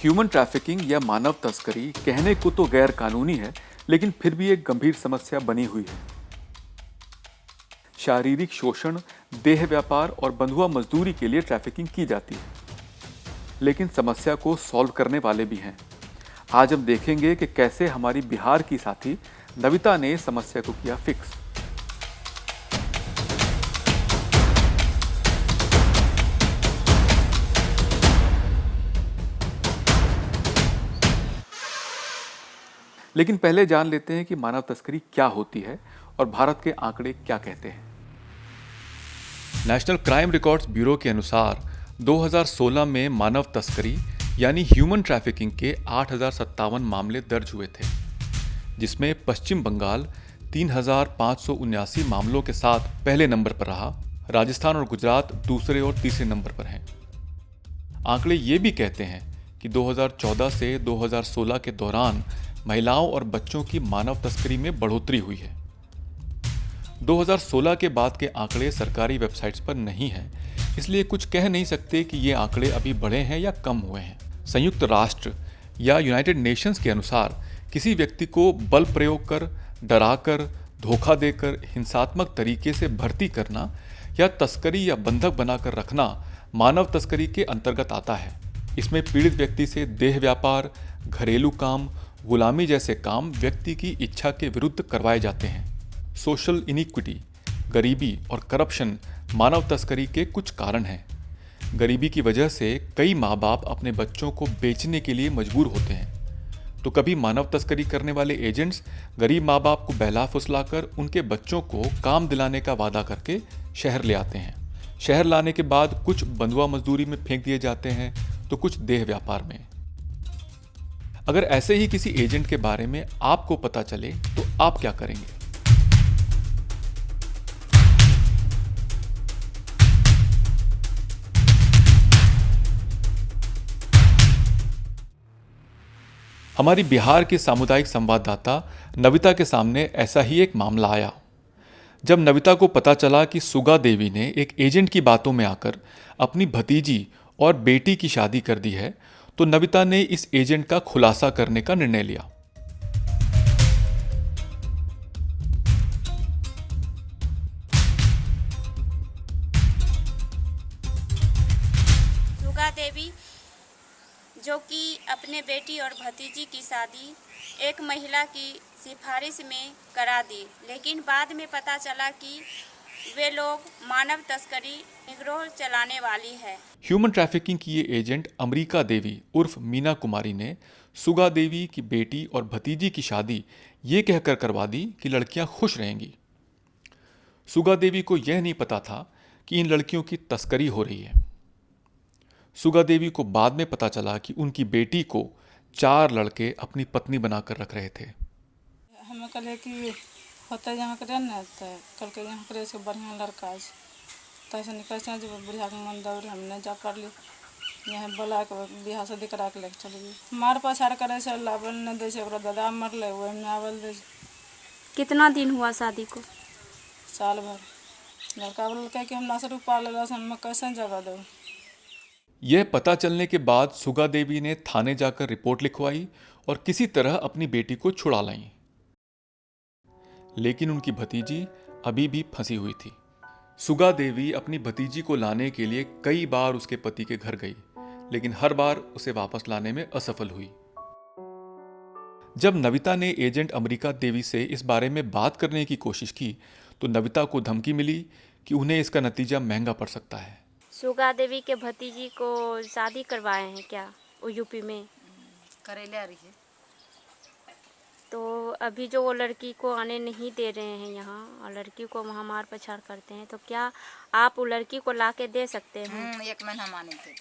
Human trafficking या मानव तस्करी कहने को तो गैर कानूनी है, लेकिन फिर भी एक गंभीर समस्या बनी हुई है। शारीरिक शोषण, देह व्यापार और बंधुआ मजदूरी के लिए ट्रैफिकिंग की जाती है, लेकिन समस्या को सॉल्व करने वाले भी हैं। आज हम देखेंगे कि कैसे हमारी बिहार की साथी नविता ने समस्या को किया फिक्स। लेकिन पहले जान लेते हैं कि मानव तस्करी क्या होती है और भारत के आंकड़े क्या कहते हैं। नेशनल क्राइम रिकॉर्ड्स ब्यूरो के अनुसार 2016 में मानव तस्करी यानी ह्यूमन ट्रैफिकिंग के 8,057 मामले दर्ज हुए थे, जिसमें पश्चिम बंगाल 3,579 मामलों के साथ पहले नंबर पर रहा। राजस्थान और गुजरात दूसरे और तीसरे नंबर पर हैं। आंकड़े ये भी कहते हैं कि 2014 से 2016 के दौरान महिलाओं और बच्चों की मानव तस्करी में बढ़ोतरी हुई है। 2016 के बाद के आंकड़े सरकारी वेबसाइट्स पर नहीं हैं, इसलिए कुछ कह नहीं सकते कि ये आंकड़े अभी बढ़े हैं या कम हुए हैं। संयुक्त राष्ट्र या यूनाइटेड नेशंस के अनुसार किसी व्यक्ति को बल प्रयोग कर, डराकर, धोखा देकर, हिंसात्मक तरीके से भर्ती करना या तस्करी या बंधक बनाकर रखना मानव तस्करी के अंतर्गत आता है। इसमें पीड़ित व्यक्ति से देह व्यापार, घरेलू काम, गुलामी जैसे काम व्यक्ति की इच्छा के विरुद्ध करवाए जाते हैं। सोशल इनिक्विटी, गरीबी और करप्शन मानव तस्करी के कुछ कारण हैं। गरीबी की वजह से कई माँ बाप अपने बच्चों को बेचने के लिए मजबूर होते हैं, तो कभी मानव तस्करी करने वाले एजेंट्स गरीब माँ बाप को बहला फुसलाकर उनके बच्चों को काम दिलाने का वादा करके शहर ले आते हैं। शहर लाने के बाद कुछ बंधुआ मजदूरी में फेंक दिए जाते हैं, तो कुछ देह व्यापार में। अगर ऐसे ही किसी एजेंट के बारे में आपको पता चले तो आप क्या करेंगे? हमारी बिहार की सामुदायिक संवाददाता नविता के सामने ऐसा ही एक मामला आया। जब नविता को पता चला कि सुगा देवी ने एक एजेंट की बातों में आकर अपनी भतीजी और बेटी की शादी कर दी है, तो नविता ने इस एजेंट का खुलासा करने का निर्णय लिया। सुगा देवी, जो कि अपने बेटी और भतीजी की शादी एक महिला की सिफारिश में करा दी, लेकिन बाद में पता चला कि वे लोग मानव तस्करी गिरोह चलाने वाली है। ह्यूमन ट्रैफिकिंग की ये एजेंट अमरीका देवी उर्फ मीना कुमारी ने सुगा देवी की बेटी और भतीजी की शादी ये कहकर करवा दी कि लड़कियां खुश रहेंगी। सुगा देवी को यह नहीं पता था कि इन लड़कियों की तस्करी हो रही है। सुगा देवी को बाद में पता चला कि उनकी बेटी को 4 लड़के अपनी पत्नी बनाकर रख रहे थे। हमें कहले कि होते यहाँ करे न, तो कल के यहाँ करे से बढ़िया लड़का तैसे निकल से जब बुढ़िया के मन दौड़ हमने जा कर ली, यहाँ बोला के बिहार शादी करा के लेके चल गई। मार पछाड़ करे से लावल न दे से, दादा मरले वही में आवल दे। कितना दिन हुआ शादी को? साल भर। लड़का बोल के कि हम 10 रुपया ले से हम कैसे जगह दो। यह पता चलने के बाद सुगा देवी ने थाने जाकर रिपोर्ट लिखवाई और किसी तरह अपनी बेटी को छुड़ा लाई, लेकिन उनकी भतीजी अभी भी फंसी हुई थी। सुगा देवी अपनी भतीजी को लाने के लिए कई बार उसके पति के घर गई, लेकिन हर बार उसे वापस लाने में असफल हुई। जब नविता ने एजेंट अमरीका देवी से इस बारे में बात करने की कोशिश की, तो नविता को धमकी मिली कि उन्हें इसका नतीजा महंगा पड़ सकता है। सुगा देवी के भतीजी को शादी करवाए हैं क्या वो यूपी में? करेले आ रही है। तो अभी जो वो लड़की को आने नहीं दे रहे हैं यहाँ और लड़की को वहाँ मार पछाड़ करते हैं, तो क्या आप वो लड़की को ला के दे सकते हैं? 1 महीना माने थे।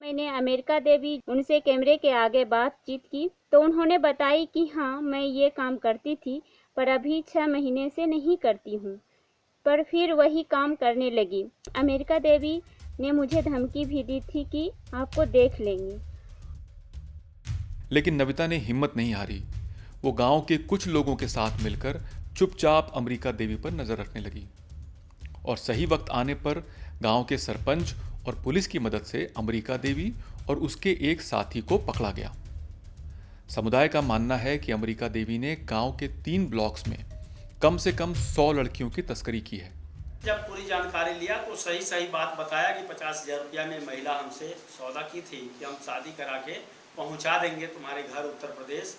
मैंने अमेरिका देवी उनसे कैमरे के आगे बातचीत की तो उन्होंने बताई कि हाँ मैं ये काम करती थी, पर अभी 6 महीने से नहीं करती हूँ, पर फिर वही काम करने लगी। अमेरिका देवी ने मुझे धमकी भी दी थी कि आपको देख लेंगे। लेकिन नविता ने हिम्मत नहीं हारी। वो गांव के कुछ लोगों के साथ मिलकर चुपचाप अमरीका देवी पर नजर रखने लगी और सही वक्त आने पर गांव के सरपंच और पुलिस की मदद से अमरीका देवी और उसके एक साथी को पकड़ा गया। समुदाय का मानना है कि अमरीका देवी ने गांव के 3 ब्लॉक्स में कम से कम 100 लड़कियों की तस्करी की है। जब पूरी जानकारी लिया तो सही बात बताया कि 50,000 रुपया में महिला हमसे सौदा की थी कि हम शादी करा के पहुंचा देंगे तुम्हारे घर उत्तर प्रदेश।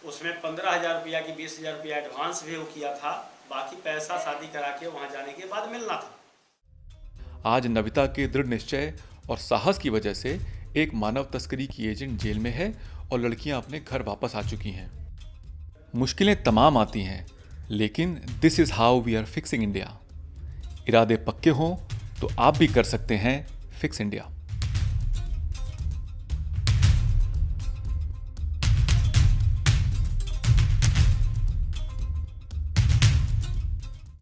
उसमें 15,000 रुपया की 20,000 रुपया एडवांस भी वो किया था, बाकी पैसा शादी करा के वहाँ जाने के बाद मिलना था। आज नविता के दृढ़ निश्चय और साहस की वजह से एक मानव तस्करी की एजेंट जेल में है और लड़कियां अपने घर वापस आ चुकी हैं। मुश्किलें तमाम आती हैं, लेकिन this is how we are fixing India. इरादे पक्के हों तो आप भी कर सकते हैं फिक्स इंडिया।